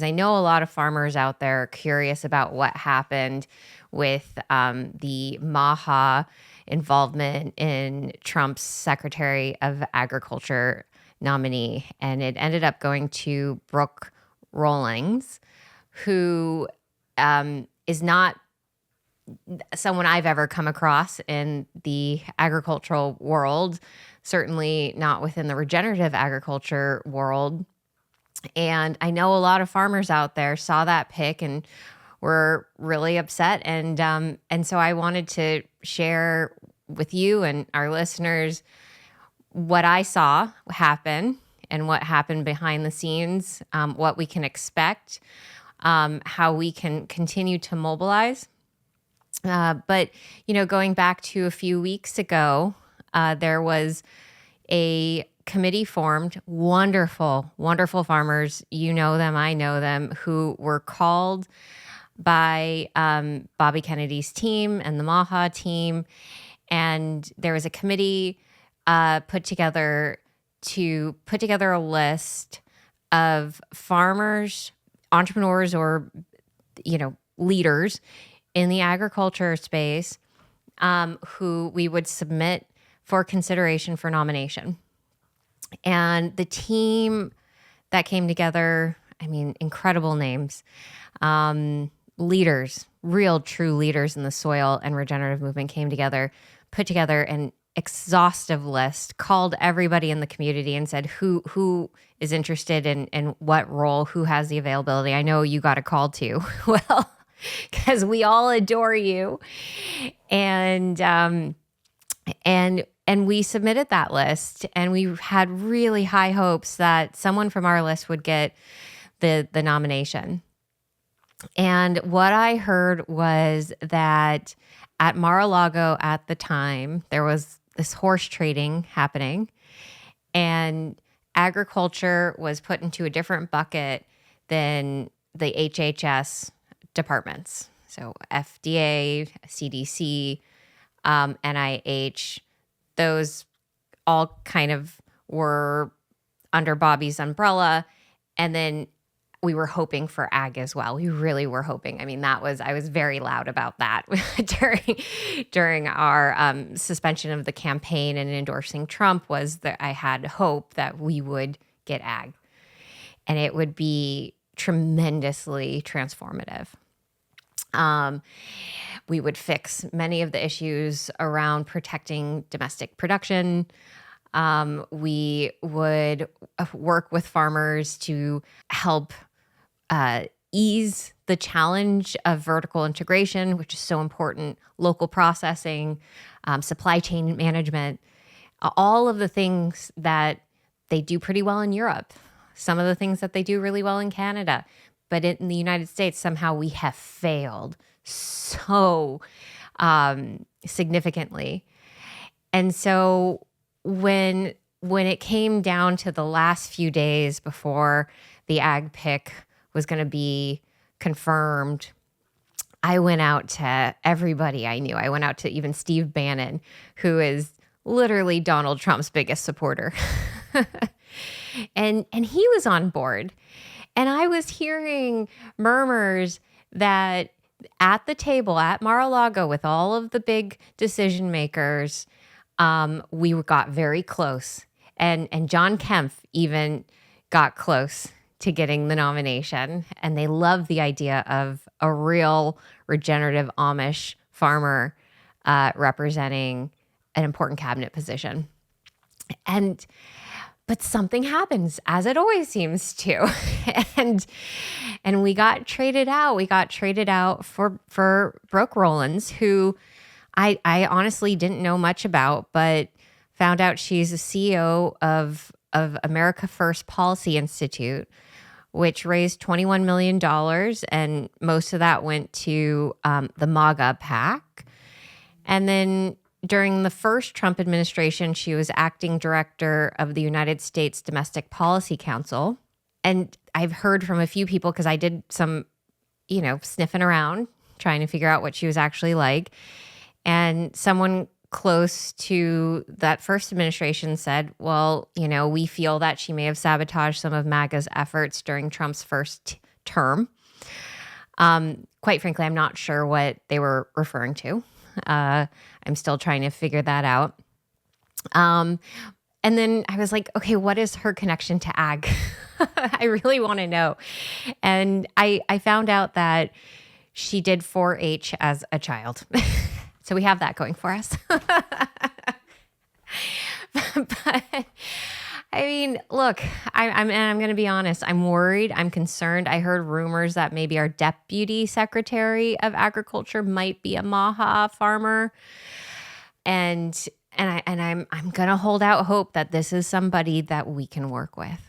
I know a lot of farmers out there are curious about what happened with the Maha involvement in Trump's Secretary of Agriculture nominee. And it ended up going to Brooke Rollings, who is not someone I've ever come across in the agricultural world, certainly not within the regenerative agriculture world. And I know a lot of farmers out there saw that pic and were really upset. And so I wanted to share with you and our listeners what I saw happen and what happened behind the scenes, what we can expect, how we can continue to mobilize. But, going back to a few weeks ago, there was a committee formed, wonderful, wonderful farmers. You know them, I know them, who were called by Bobby Kennedy's team and the Maha team. And there was a committee put together to put together a list of farmers, entrepreneurs, or, leaders in the agriculture space who we would submit for consideration for nomination. And the team that came together, incredible names, leaders, real true leaders in the soil and regenerative movement came together, put together an exhaustive list, called everybody in the community and said, who is interested in what role, who has the availability. I know you got a call too. Well, because we all adore you. And we submitted that list, and we had really high hopes that someone from our list would get the nomination. And what I heard was that at Mar-a-Lago at the time, there was this horse trading happening, and agriculture was put into a different bucket than the HHS departments. So FDA, CDC, NIH, those all kind of were under Bobby's umbrella. And then we were hoping for ag as well. We really were hoping. I was very loud about that during our suspension of the campaign and endorsing Trump, was that I had hope that we would get ag, and it would be tremendously transformative. We would fix many of the issues around protecting domestic production. We would work with farmers to help ease the challenge of vertical integration, which is so important, local processing, supply chain management, all of the things that they do pretty well in Europe, some of the things that they do really well in Canada. But in the United States, somehow we have failed so significantly. And so when it came down to the last few days before the ag pick was going to be confirmed, I went out to everybody I knew. I went out to even Steve Bannon, who is literally Donald Trump's biggest supporter. and he was on board. And I was hearing murmurs that at the table at Mar-a-Lago with all of the big decision makers, we got very close. And John Kempf even got close to getting the nomination. And they love the idea of a real regenerative Amish farmer representing an important cabinet position. But something happens, as it always seems to. and we got traded out. We got traded out for Brooke Rollins, who I honestly didn't know much about, but found out she's a CEO of America First Policy Institute, which raised $21 million, and most of that went to the MAGA PAC. And then during the first Trump administration, she was acting director of the United States Domestic Policy Council. And I've heard from a few people, because I did some, sniffing around, trying to figure out what she was actually like. And someone close to that first administration said, well, we feel that she may have sabotaged some of MAGA's efforts during Trump's first term. Quite frankly, I'm not sure what they were referring to. I'm still trying to figure that out. Um, and then I was like, okay, what is her connection to ag? I really want to know. And I found out that she did 4-H as a child. So we have that going for us. But I mean, look, I'm going to be honest. I'm worried. I'm concerned. I heard rumors that maybe our deputy secretary of agriculture might be a Maha farmer, and I'm going to hold out hope that this is somebody that we can work with.